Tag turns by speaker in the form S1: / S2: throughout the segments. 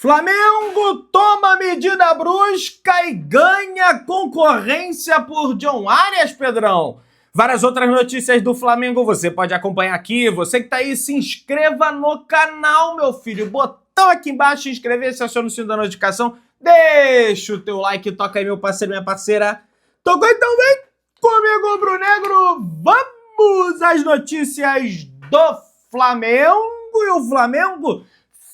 S1: Flamengo toma medida brusca e ganha concorrência por John Arias, Pedrão. Várias outras notícias do Flamengo você pode acompanhar aqui. Você que tá aí, se inscreva no canal, meu filho. Botão aqui embaixo, inscrever-se, aciona o sininho da notificação. Deixa o teu like, toca aí, meu parceiro, minha parceira. Tocou então, vem comigo, Brunegro. Vamos às notícias do Flamengo. E o Flamengo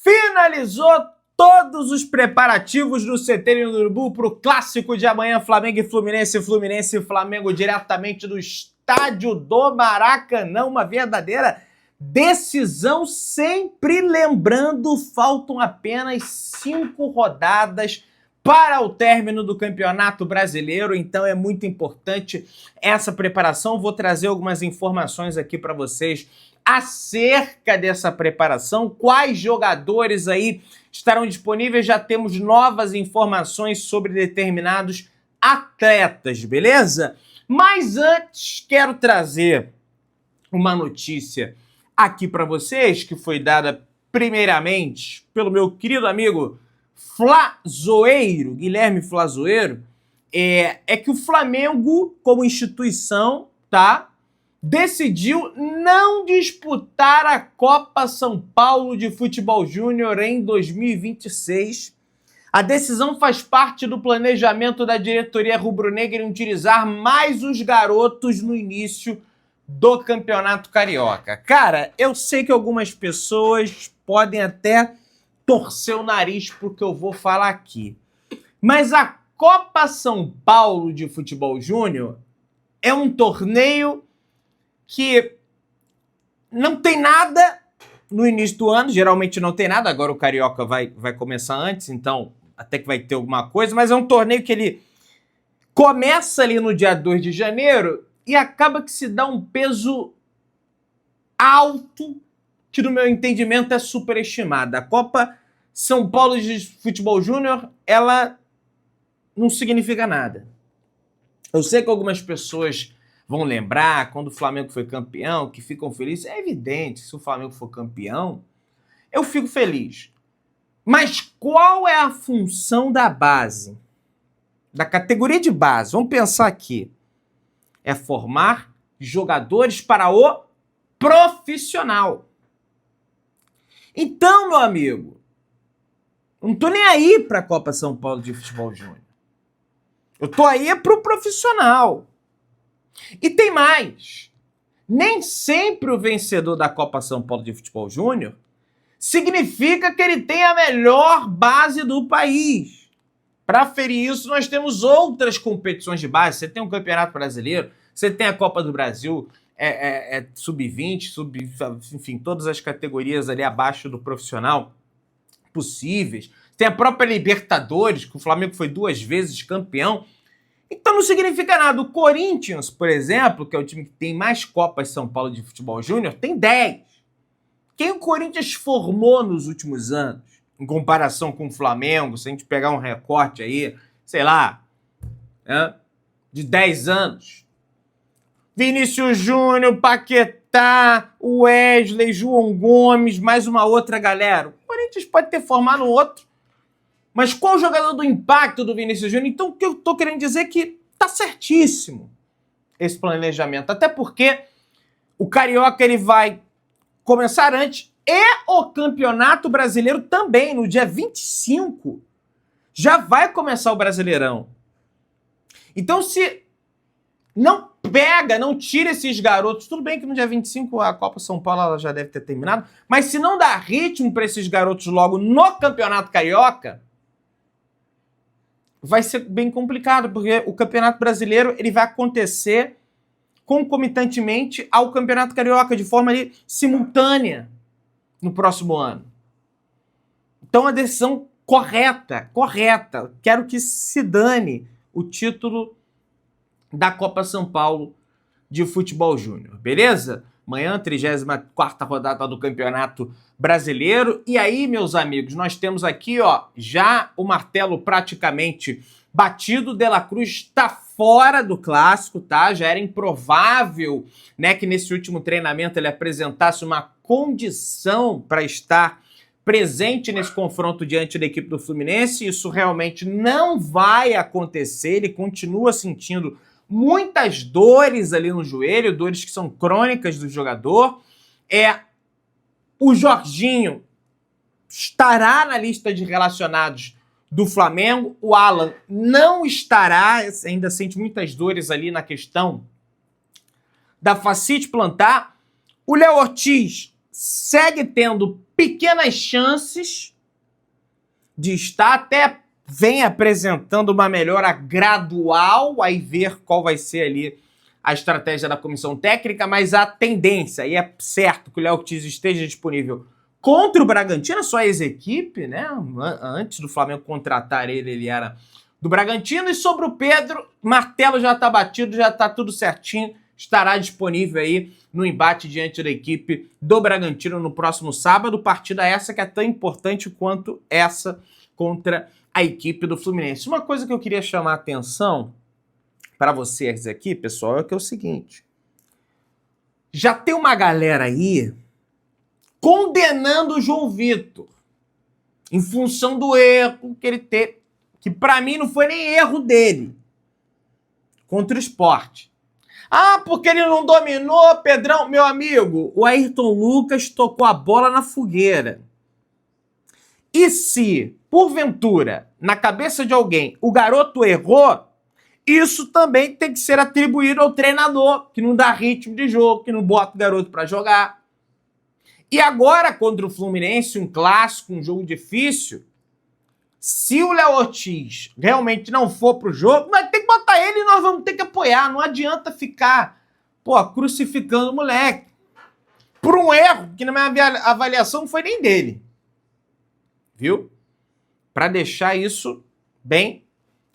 S1: finalizou todos os preparativos do CT do Urubu para o clássico de amanhã, Flamengo e Fluminense. Fluminense e Flamengo diretamente do estádio do Maracanã. Uma verdadeira decisão, sempre lembrando, faltam apenas 5 rodadas para o término do Campeonato Brasileiro, então é muito importante essa preparação. Vou trazer algumas informações aqui para vocês acerca dessa preparação, quais jogadores aí estarão disponíveis. Já temos novas informações sobre determinados atletas, beleza? Mas antes, quero trazer uma notícia aqui para vocês, que foi dada primeiramente pelo meu querido amigo Flazoeiro, Guilherme Flazoeiro, é que o Flamengo, como instituição, tá, decidiu não disputar a Copa São Paulo de Futebol Júnior em 2026. A decisão faz parte do planejamento da diretoria rubro-negra em utilizar mais os garotos no início do Campeonato Carioca. Cara, eu sei que algumas pessoas podem até torcer o nariz porque eu vou falar aqui, mas a Copa São Paulo de Futebol Júnior é um torneio que não tem nada no início do ano, geralmente não tem nada, agora o Carioca vai começar antes, então até que vai ter alguma coisa, mas é um torneio que ele começa ali no dia 2 de janeiro e acaba que se dá um peso alto, que no meu entendimento é superestimada. A Copa São Paulo de Futebol Júnior, ela não significa nada. Eu sei que algumas pessoas vão lembrar, quando o Flamengo foi campeão, que ficam felizes. É evidente, se o Flamengo for campeão, eu fico feliz. Mas qual é a função da base? Da categoria de base? Vamos pensar aqui. É formar jogadores para o profissional. Então, meu amigo, não tô nem aí para a Copa São Paulo de Futebol Júnior. Eu tô aí para o profissional. E tem mais. Nem sempre o vencedor da Copa São Paulo de Futebol Júnior significa que ele tem a melhor base do país. Para ferir isso, nós temos outras competições de base. Você tem o Campeonato Brasileiro, você tem a Copa do Brasil, sub-20, enfim, todas as categorias ali abaixo do profissional possíveis. Tem a própria Libertadores, que o Flamengo foi 2 vezes campeão. Então não significa nada. O Corinthians, por exemplo, que é o time que tem mais Copas São Paulo de Futebol Júnior, tem 10. Quem o Corinthians formou nos últimos anos, em comparação com o Flamengo, se a gente pegar um recorte aí, sei lá, de 10 anos. Vinícius Júnior, Paquetá, Wesley, João Gomes, mais uma outra galera. O Corinthians pode ter formado outro. Mas qual o jogador do impacto do Vinícius Júnior? Então, o que eu tô querendo dizer é que tá certíssimo esse planejamento. Até porque o Carioca ele vai começar antes e o Campeonato Brasileiro também, no dia 25, já vai começar o Brasileirão. Então, se não não tira esses garotos, tudo bem que no dia 25 a Copa São Paulo ela já deve ter terminado, mas se não dá ritmo para esses garotos logo no Campeonato Carioca, vai ser bem complicado, porque o Campeonato Brasileiro ele vai acontecer concomitantemente ao Campeonato Carioca, de forma ali, simultânea no próximo ano. Então a decisão correta. Quero que se dane o título da Copa São Paulo de Futebol Júnior, beleza? Amanhã, 34ª rodada do Campeonato Brasileiro. E aí, meus amigos, nós temos aqui, ó, já o martelo praticamente batido. De La Cruz está fora do clássico, tá? Já era improvável, né, que nesse último treinamento ele apresentasse uma condição para estar presente nesse confronto diante da equipe do Fluminense. Isso realmente não vai acontecer. Ele continua sentindo muitas dores ali no joelho, dores que são crônicas do jogador. O Jorginho estará na lista de relacionados do Flamengo. O Alan não estará, ainda sente muitas dores ali na questão da fascite plantar. O Léo Ortiz segue tendo pequenas chances de estar, até vem apresentando uma melhora gradual, aí ver qual vai ser ali a estratégia da comissão técnica, mas a tendência, e é certo que o Léo Ortiz esteja disponível contra o Bragantino, só a ex-equipe, né? Antes do Flamengo contratar ele, ele era do Bragantino. E sobre o Pedro, martelo já está batido, já está tudo certinho, estará disponível aí no embate diante da equipe do Bragantino no próximo sábado, partida essa que é tão importante quanto essa contra a equipe do Fluminense. Uma coisa que eu queria chamar a atenção para vocês aqui, pessoal, é que é o seguinte: já tem uma galera aí condenando o João Vitor em função do erro que ele teve, que para mim não foi nem erro dele contra o Sport. Ah, porque ele não dominou, Pedrão. Meu amigo, o Ayrton Lucas tocou a bola na fogueira. E se, porventura, na cabeça de alguém, o garoto errou, isso também tem que ser atribuído ao treinador, que não dá ritmo de jogo, que não bota o garoto para jogar. E agora, contra o Fluminense, um clássico, um jogo difícil, se o Léo Ortiz realmente não for pro jogo, nós temos que botar ele e nós vamos ter que apoiar. Não adianta ficar, crucificando o moleque por um erro que na minha avaliação não foi nem dele. Viu? Para deixar isso bem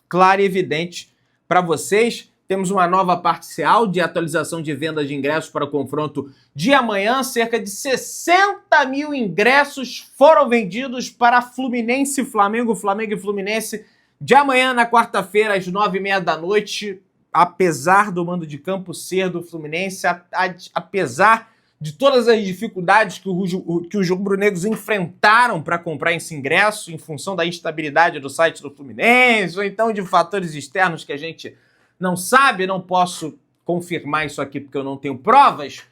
S1: claro e evidente para vocês, temos uma nova parcial de atualização de vendas de ingressos para o confronto de amanhã. Cerca de 60 mil ingressos foram vendidos para Fluminense e Flamengo, Flamengo e Fluminense, de amanhã na quarta-feira, às 9h30 da noite. Apesar do mando de campo ser do Fluminense, apesar de todas as dificuldades que os rubro-negros enfrentaram para comprar esse ingresso, em função da instabilidade do site do Fluminense, ou então de fatores externos que a gente não sabe, não posso confirmar isso aqui porque eu não tenho provas.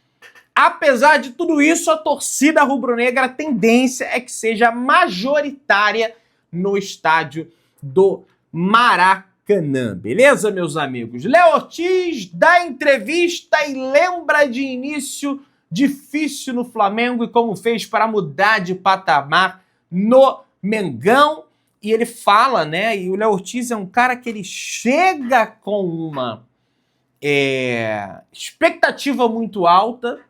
S1: Apesar de tudo isso, a torcida rubro-negra, a tendência é que seja majoritária no estádio do Maracanã. Beleza, meus amigos? Léo Ortiz dá entrevista e lembra de início difícil no Flamengo e como fez para mudar de patamar no Mengão. E ele fala, né? E o Léo Ortiz é um cara que ele chega com uma expectativa muito alta,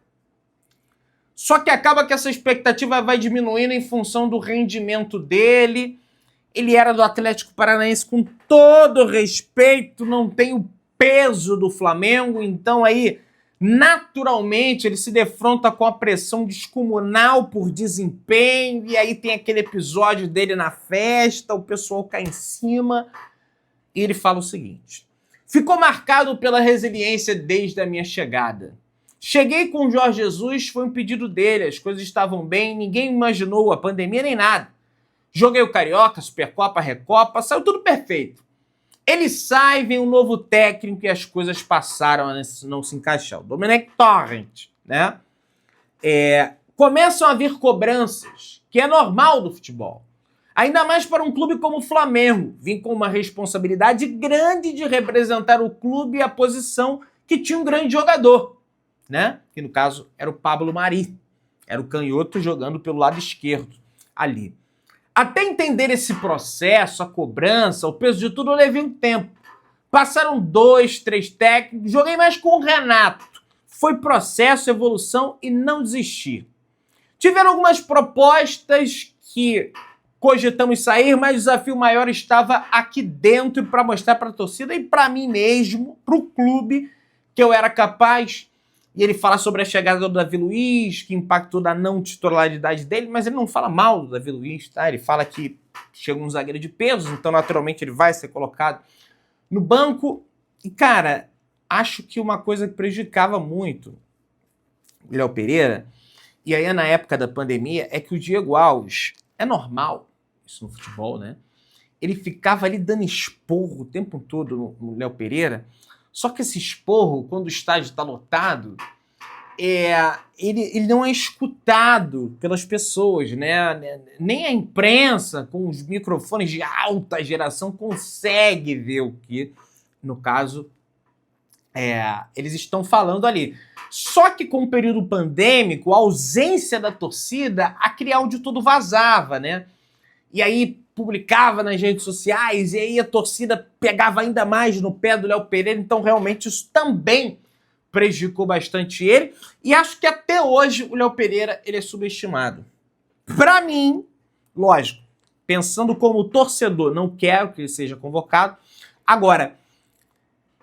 S1: só que acaba que essa expectativa vai diminuindo em função do rendimento dele. Ele era do Atlético Paranaense, com todo respeito, não tem o peso do Flamengo, então aí naturalmente ele se defronta com a pressão descomunal por desempenho, e aí tem aquele episódio dele na festa, o pessoal cai em cima, e ele fala o seguinte: ficou marcado pela resiliência desde a minha chegada. Cheguei com o Jorge Jesus, foi um pedido dele, as coisas estavam bem, ninguém imaginou a pandemia nem nada. Joguei o Carioca, Supercopa, Recopa, saiu tudo perfeito. Ele sai, vem um novo técnico e as coisas passaram a não se encaixar. O Domenech Torrent, né? Começam a vir cobranças, que é normal do futebol. Ainda mais para um clube como o Flamengo, vim com uma responsabilidade grande de representar o clube e a posição que tinha um grande jogador, né? Que no caso era o Pablo Mari, era o canhoto jogando pelo lado esquerdo ali. Até entender esse processo, a cobrança, o peso de tudo, eu levei um tempo. Passaram 2, 3 técnicos, joguei mais com o Renato. Foi processo, evolução e não desistir. Tiveram algumas propostas que cogitamos sair, mas o desafio maior estava aqui dentro para mostrar para a torcida e para mim mesmo, para o clube, que eu era capaz. E ele fala sobre a chegada do Davi Luiz, que impactou da não titularidade dele, mas ele não fala mal do Davi Luiz, tá? Ele fala que chega um zagueiro de peso, então naturalmente ele vai ser colocado no banco. E, cara, acho que uma coisa que prejudicava muito o Léo Pereira, e aí na época da pandemia, é que o Diego Alves é normal isso no futebol, né? Ele ficava ali dando esporro o tempo todo no Léo Pereira, só que esse esporro, quando o estádio está lotado, ele não é escutado pelas pessoas, né? Nem a imprensa, com os microfones de alta geração, consegue ver o que, no caso, eles estão falando ali. Só que com o período pandêmico, a ausência da torcida, aquele áudio todo vazava, né? E aí publicava nas redes sociais, e aí a torcida pegava ainda mais no pé do Léo Pereira, então realmente isso também prejudicou bastante ele, e acho que até hoje o Léo Pereira ele é subestimado. Para mim, lógico, pensando como torcedor, não quero que ele seja convocado. Agora,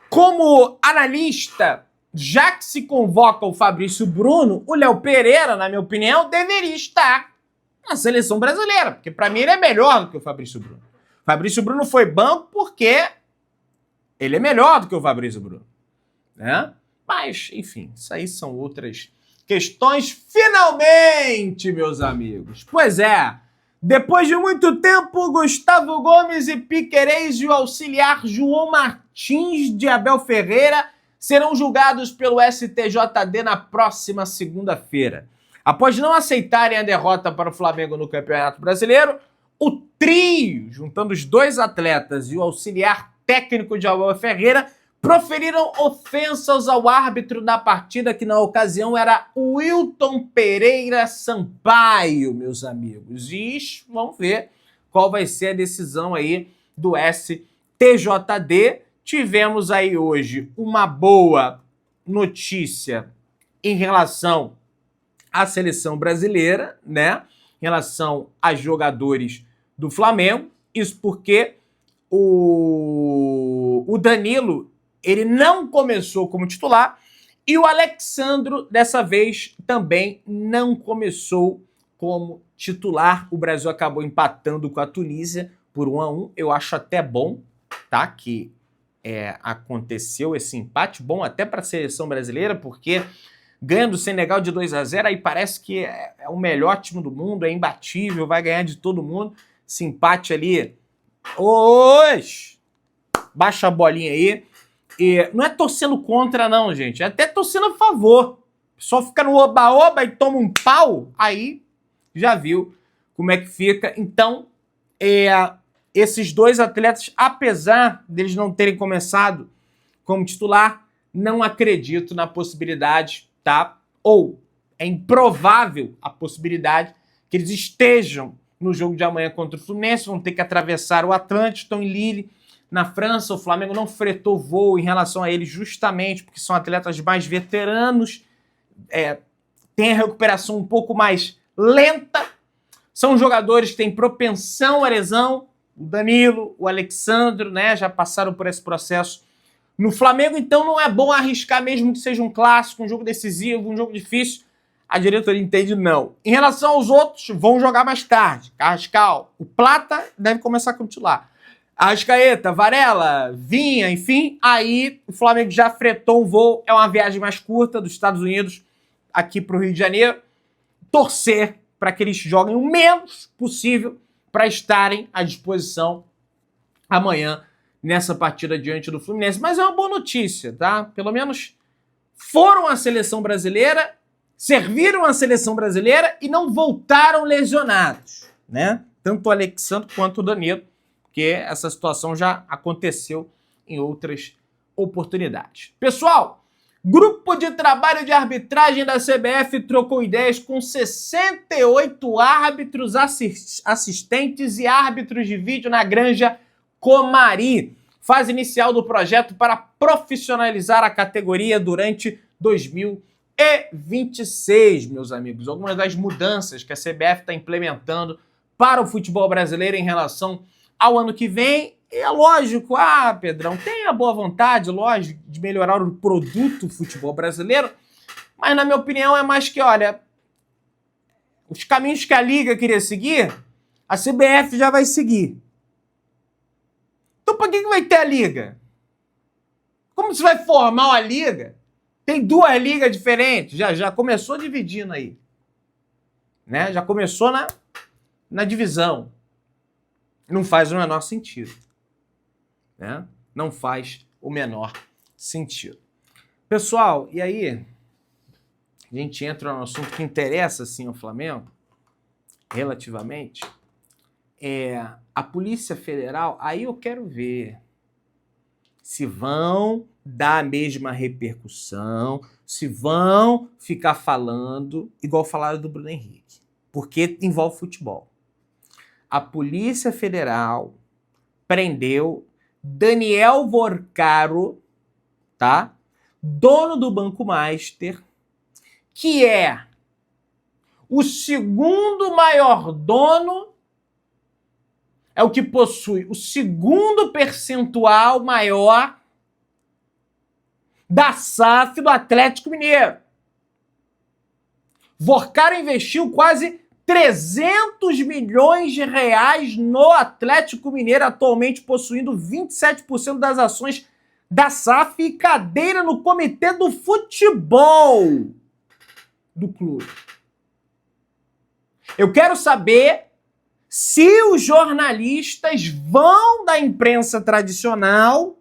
S1: como analista, já que se convoca o Fabrício Bruno, o Léo Pereira, na minha opinião, deveria estar na seleção brasileira, porque para mim ele é melhor do que o Fabrício Bruno. O Fabrício Bruno foi banco porque ele é melhor do que o Fabrício Bruno, né? Mas, enfim, isso aí são outras questões. Finalmente, meus amigos. Pois é, depois de muito tempo, Gustavo Gomes e Piquerez e o auxiliar João Martins de Abel Ferreira serão julgados pelo STJD na próxima segunda-feira. Após não aceitarem a derrota para o Flamengo no Campeonato Brasileiro, o trio, juntando os dois atletas e o auxiliar técnico de Abel Ferreira, proferiram ofensas ao árbitro da partida, que na ocasião era o Wilton Pereira Sampaio, meus amigos. E vamos ver qual vai ser a decisão aí do STJD. Tivemos aí hoje uma boa notícia em relação à seleção brasileira, né? Em relação a jogadores do Flamengo. Isso porque o Danilo, ele não começou como titular, e o Alexandro, dessa vez, também não começou como titular. O Brasil acabou empatando com a Tunísia por 1-1. Eu acho até bom, tá, que aconteceu esse empate, bom até para a seleção brasileira, porque ganhando o Senegal de 2-0, aí parece que é o melhor time do mundo, é imbatível, vai ganhar de todo mundo. Esse empate ali, baixa a bolinha aí. E não é torcendo contra, não, gente. É até torcendo a favor. Só fica no oba-oba e toma um pau, aí já viu como é que fica. Então, esses dois atletas, apesar deles não terem começado como titular, não acredito na possibilidade, tá? Ou é improvável a possibilidade que eles estejam no jogo de amanhã contra o Fluminense, vão ter que atravessar o Atlântico, estão em Lille, na França. O Flamengo não fretou voo em relação a eles justamente porque são atletas mais veteranos, tem a recuperação um pouco mais lenta, são jogadores que têm propensão à lesão. O Danilo, o Alexandro, né, já passaram por esse processo no Flamengo, então não é bom arriscar mesmo que seja um clássico, um jogo decisivo, um jogo difícil. A diretoria entende não. Em relação aos outros, vão jogar mais tarde. Carrascal, o Plata deve começar como titular. Arrascaeta, Varela, Vinha, enfim, aí o Flamengo já fretou um voo, é uma viagem mais curta dos Estados Unidos aqui para o Rio de Janeiro. Torcer para que eles joguem o menos possível para estarem à disposição amanhã nessa partida diante do Fluminense. Mas é uma boa notícia, tá? Pelo menos foram à seleção brasileira, serviram à seleção brasileira e não voltaram lesionados, né? Tanto o Alexandre quanto o Danilo, porque essa situação já aconteceu em outras oportunidades. Pessoal, grupo de trabalho de arbitragem da CBF trocou ideias com 68 árbitros, assistentes e árbitros de vídeo na Granja Comari. Fase inicial do projeto para profissionalizar a categoria durante 2026, meus amigos. Algumas das mudanças que a CBF está implementando para o futebol brasileiro em relação ao ano que vem. E é lógico, Pedrão, tem a boa vontade, lógico, de melhorar o produto do futebol brasileiro, mas na minha opinião é mais que, olha, os caminhos que a Liga queria seguir, a CBF já vai seguir. Então para que vai ter a Liga? Como você vai formar uma Liga? Tem duas ligas diferentes, já começou dividindo aí, né? Já começou na divisão. Não faz o menor sentido. Né? Não faz o menor sentido. Pessoal, e aí? A gente entra no assunto que interessa, sim, ao Flamengo, relativamente. A Polícia Federal, aí eu quero ver se vão dar a mesma repercussão, se vão ficar falando igual falaram do Bruno Henrique, porque envolve futebol. A Polícia Federal prendeu Daniel Vorcaro, tá? Dono do Banco Master, que é o segundo maior dono, é o que possui o segundo percentual maior da SAF do Atlético Mineiro. Vorcaro investiu quase 300 milhões de reais no Atlético Mineiro, atualmente possuindo 27% das ações da SAF e cadeira no comitê do futebol do clube. Eu quero saber se os jornalistas vão da imprensa tradicional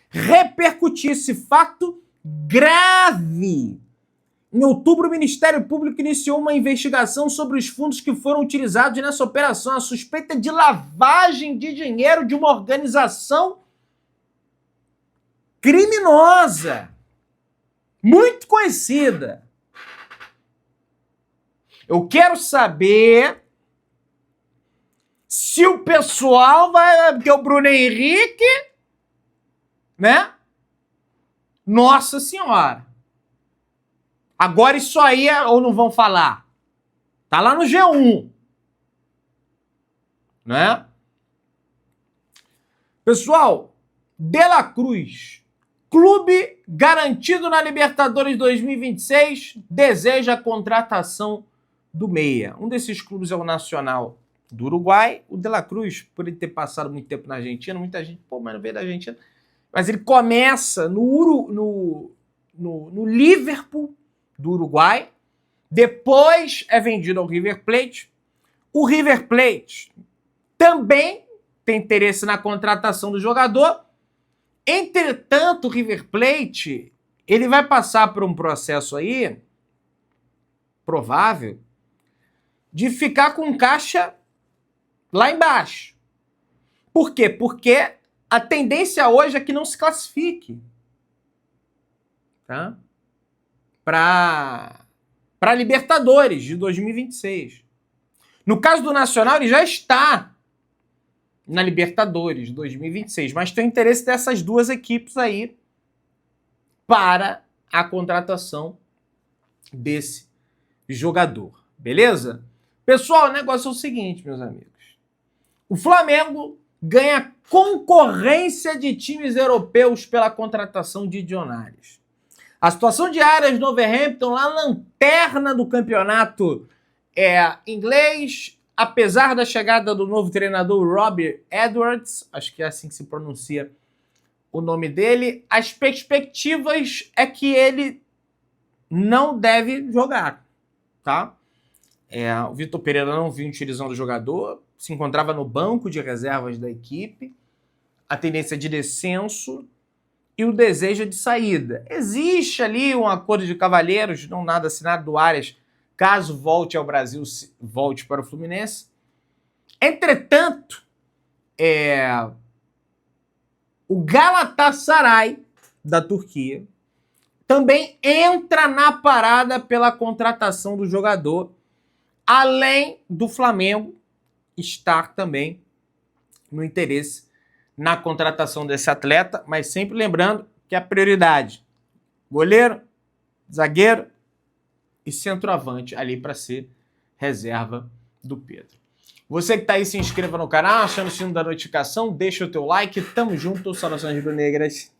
S1: repercutir esse fato grave. Em outubro, o Ministério Público iniciou uma investigação sobre os fundos que foram utilizados nessa operação. A suspeita de lavagem de dinheiro de uma organização criminosa, muito conhecida. Eu quero saber se o pessoal vai... Porque o Bruno Henrique, né? Nossa Senhora. Agora isso aí, ou não vão falar? Tá lá no G1. Né? Pessoal, De La Cruz, clube garantido na Libertadores 2026, deseja a contratação do meia. Um desses clubes é o Nacional do Uruguai. O De La Cruz, por ele ter passado muito tempo na Argentina, muita gente, mas não veio da Argentina. Mas ele começa no Liverpool do Uruguai, depois é vendido ao River Plate. O River Plate também tem interesse na contratação do jogador. Entretanto, o River Plate, ele vai passar por um processo aí, provável, de ficar com caixa lá embaixo. Por quê? Porque a tendência hoje é que não se classifique, tá? Para Libertadores de 2026. No caso do Nacional, ele já está na Libertadores de 2026, mas tem o interesse dessas duas equipes aí para a contratação desse jogador. Beleza? Pessoal, o negócio é o seguinte, meus amigos. O Flamengo ganha concorrência de times europeus pela contratação de John Arias. A situação de Arias no Wolverhampton, lá na lanterna do campeonato inglês, apesar da chegada do novo treinador Robbie Edwards, acho que é assim que se pronuncia o nome dele, as perspectivas é que ele não deve jogar, tá? O Vitor Pereira não vinha utilizando o jogador, se encontrava no banco de reservas da equipe, a tendência de descenso e o desejo de saída. Existe ali um acordo de cavalheiros, não nada assinado do Arias, caso volte ao Brasil, volte para o Fluminense. Entretanto, o Galatasaray da Turquia também entra na parada pela contratação do jogador, além do Flamengo estar também no interesse na contratação desse atleta, mas sempre lembrando que a prioridade, goleiro, zagueiro e centroavante ali para ser reserva do Pedro. Você que tá aí, se inscreva no canal, achando o sino da notificação, deixa o teu like, tamo junto, saudações rubro-negras.